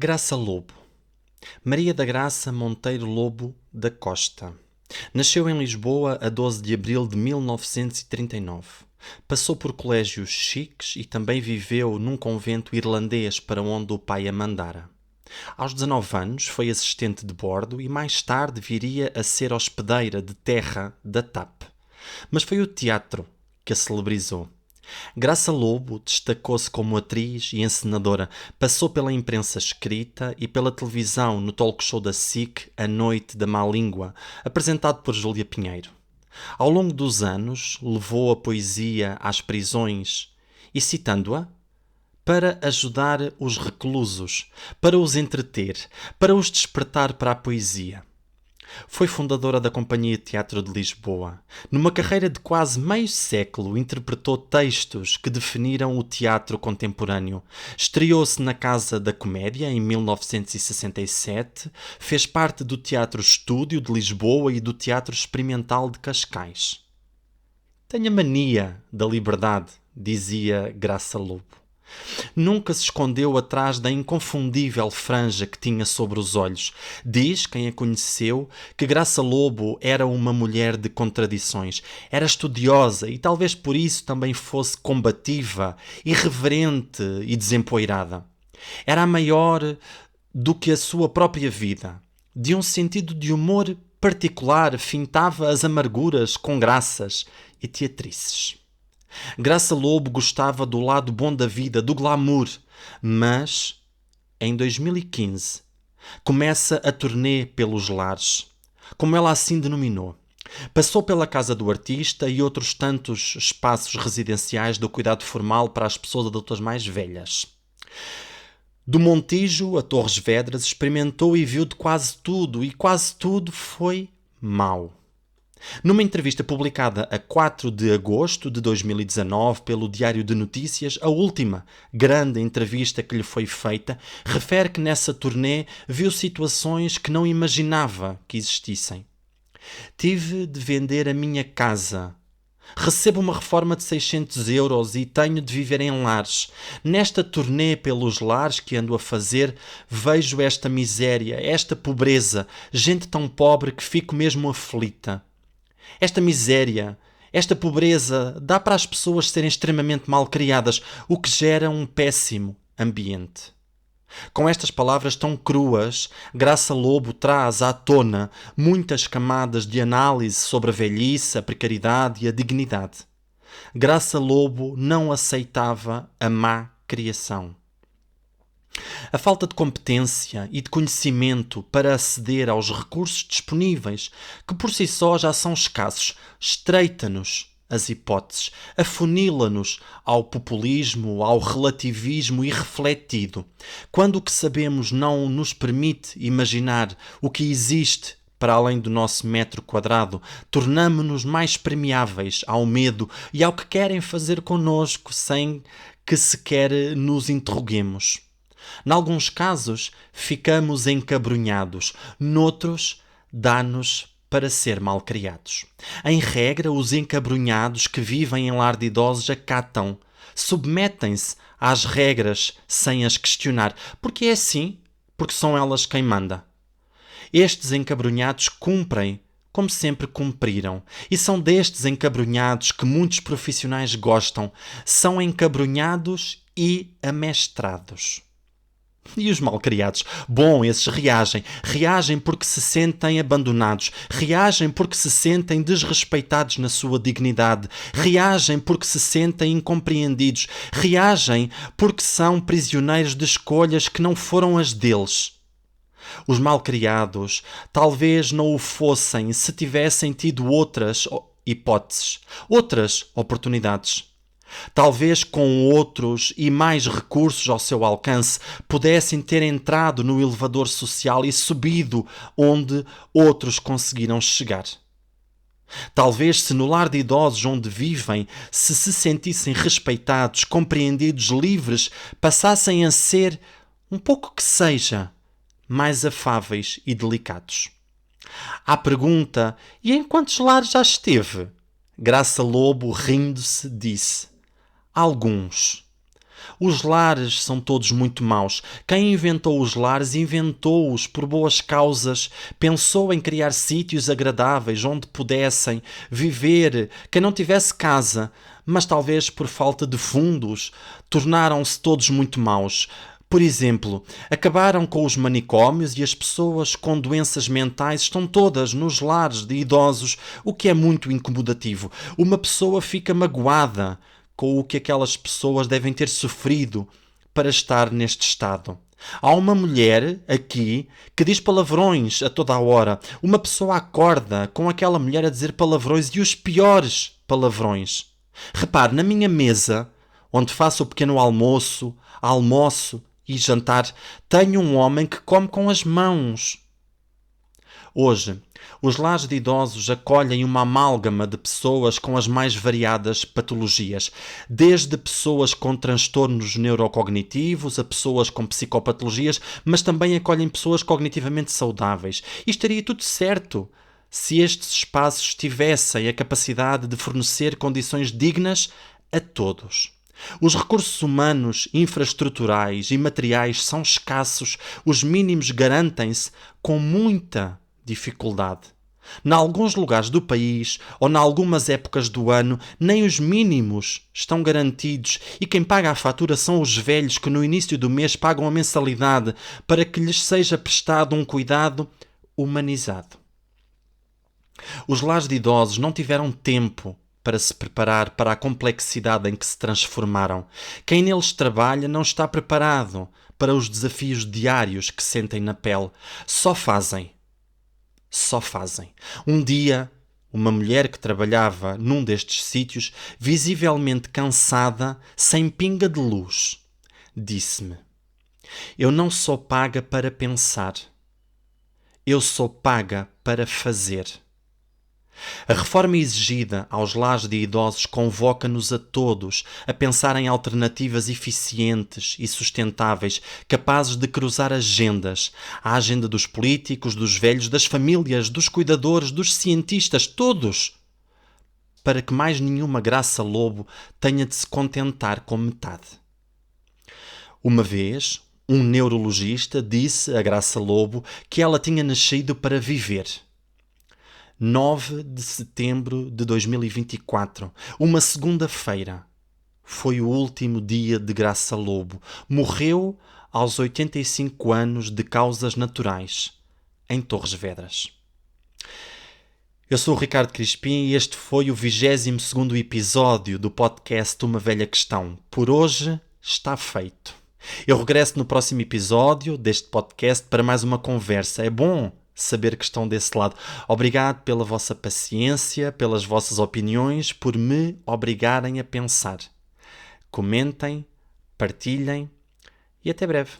Graça Lobo. Maria da Graça Monteiro Lobo da Costa. Nasceu em Lisboa a 12 de abril de 1939. Passou por colégios chiques e também viveu num convento irlandês para onde o pai a mandara. Aos 19 anos foi assistente de bordo e mais tarde viria a ser hospedeira de terra da TAP. Mas foi o teatro que a celebrizou. Graça Lobo destacou-se como atriz e encenadora. Passou pela imprensa escrita e pela televisão no talk show da SIC A Noite da Má Língua, apresentado por Júlia Pinheiro. Ao longo dos anos, levou a poesia às prisões e, citando-a, para ajudar os reclusos, para os entreter, para os despertar para a poesia. Foi fundadora da Companhia de Teatro de Lisboa. Numa carreira de quase meio século, interpretou textos que definiram o teatro contemporâneo. Estreou-se na Casa da Comédia em 1967, fez parte do Teatro Estúdio de Lisboa e do Teatro Experimental de Cascais. Tenho a mania da liberdade, dizia Graça Lobo. Nunca se escondeu atrás da inconfundível franja que tinha sobre os olhos. Diz quem a conheceu que Graça Lobo era uma mulher de contradições. Era estudiosa e talvez por isso também fosse combativa, irreverente e desempoeirada. Era a maior do que a sua própria vida. De um sentido de humor particular, fintava as amarguras com graças e teatrices. Graça Lobo gostava do lado bom da vida, do glamour, mas, em 2015, começa a turnê pelos lares, como ela assim denominou. Passou pela Casa do Artista e outros tantos espaços residenciais do cuidado formal para as pessoas adultas mais velhas. Do Montijo a Torres Vedras, experimentou e viu de quase tudo, e quase tudo foi mau. Numa entrevista publicada a 4 de agosto de 2019 pelo Diário de Notícias, a última grande entrevista que lhe foi feita, refere que nessa turnê viu situações que não imaginava que existissem. Tive de vender a minha casa. Recebo uma reforma de 600 euros e tenho de viver em lares. Nesta turnê pelos lares que ando a fazer, vejo esta miséria, esta pobreza, gente tão pobre que fico mesmo aflita. Esta miséria, esta pobreza, dá para as pessoas serem extremamente mal criadas, o que gera um péssimo ambiente. Com estas palavras tão cruas, Graça Lobo traz à tona muitas camadas de análise sobre a velhice, a precariedade e a dignidade. Graça Lobo não aceitava a má criação. A falta de competência e de conhecimento para aceder aos recursos disponíveis, que por si só já são escassos, estreita-nos as hipóteses, afunila-nos ao populismo, ao relativismo irrefletido. Quando o que sabemos não nos permite imaginar o que existe para além do nosso metro quadrado, tornamo-nos mais permeáveis ao medo e ao que querem fazer connosco sem que sequer nos interroguemos. Nalguns casos, ficamos encabrunhados, noutros, dá-nos para ser malcriados. Em regra, os encabrunhados que vivem em lar de idosos acatam, submetem-se às regras sem as questionar, porque é assim, porque são elas quem manda. Estes encabrunhados cumprem como sempre cumpriram. E são destes encabrunhados que muitos profissionais gostam. São encabrunhados e amestrados. E os malcriados? Bom, esses reagem. Reagem porque se sentem abandonados. Reagem porque se sentem desrespeitados na sua dignidade. Reagem porque se sentem incompreendidos. Reagem porque são prisioneiros de escolhas que não foram as deles. Os malcriados talvez não o fossem se tivessem tido outras hipóteses, outras oportunidades. Talvez com outros e mais recursos ao seu alcance pudessem ter entrado no elevador social e subido onde outros conseguiram chegar. Talvez se no lar de idosos onde vivem se sentissem respeitados, compreendidos, livres, passassem a ser, um pouco que seja, mais afáveis e delicados. À pergunta, e em quantos lares já esteve? Graça Lobo, rindo-se, disse: alguns. Os lares são todos muito maus. Quem inventou os lares, inventou-os por boas causas. Pensou em criar sítios agradáveis onde pudessem viver quem não tivesse casa, mas talvez por falta de fundos, tornaram-se todos muito maus. Por exemplo, acabaram com os manicômios e as pessoas com doenças mentais estão todas nos lares de idosos, o que é muito incomodativo. Uma pessoa fica magoada com o que aquelas pessoas devem ter sofrido para estar neste estado. Há uma mulher aqui que diz palavrões a toda a hora. Uma pessoa acorda com aquela mulher a dizer palavrões e os piores palavrões. Repare, na minha mesa, onde faço o pequeno almoço e jantar, tenho um homem que come com as mãos. Hoje, os lares de idosos acolhem uma amálgama de pessoas com as mais variadas patologias, desde pessoas com transtornos neurocognitivos a pessoas com psicopatologias, mas também acolhem pessoas cognitivamente saudáveis. E estaria tudo certo se estes espaços tivessem a capacidade de fornecer condições dignas a todos. Os recursos humanos, infraestruturais e materiais são escassos, os mínimos garantem-se com muita dificuldade. Em alguns lugares do país ou em algumas épocas do ano, nem os mínimos estão garantidos e quem paga a fatura são os velhos que no início do mês pagam a mensalidade para que lhes seja prestado um cuidado humanizado. Os lares de idosos não tiveram tempo para se preparar para a complexidade em que se transformaram. Quem neles trabalha não está preparado para os desafios diários que sentem na pele. Só fazem. Um dia, uma mulher que trabalhava num destes sítios, visivelmente cansada, sem pinga de luz, disse-me: "Eu não sou paga para pensar. Eu sou paga para fazer." A reforma exigida aos lares de idosos convoca-nos a todos a pensar em alternativas eficientes e sustentáveis, capazes de cruzar agendas, a agenda dos políticos, dos velhos, das famílias, dos cuidadores, dos cientistas, todos, para que mais nenhuma Graça Lobo tenha de se contentar com metade. Uma vez, um neurologista disse a Graça Lobo que ela tinha nascido para viver. 9 de setembro de 2024, uma segunda-feira. Foi o último dia de Graça Lobo. Morreu aos 85 anos de causas naturais, em Torres Vedras. Eu sou o Ricardo Crispim e este foi o 22º episódio do podcast Uma Velha Questão. Por hoje está feito. Eu regresso no próximo episódio deste podcast para mais uma conversa. É bom saber que estão desse lado. Obrigado pela vossa paciência, pelas vossas opiniões, por me obrigarem a pensar. Comentem, partilhem e até breve.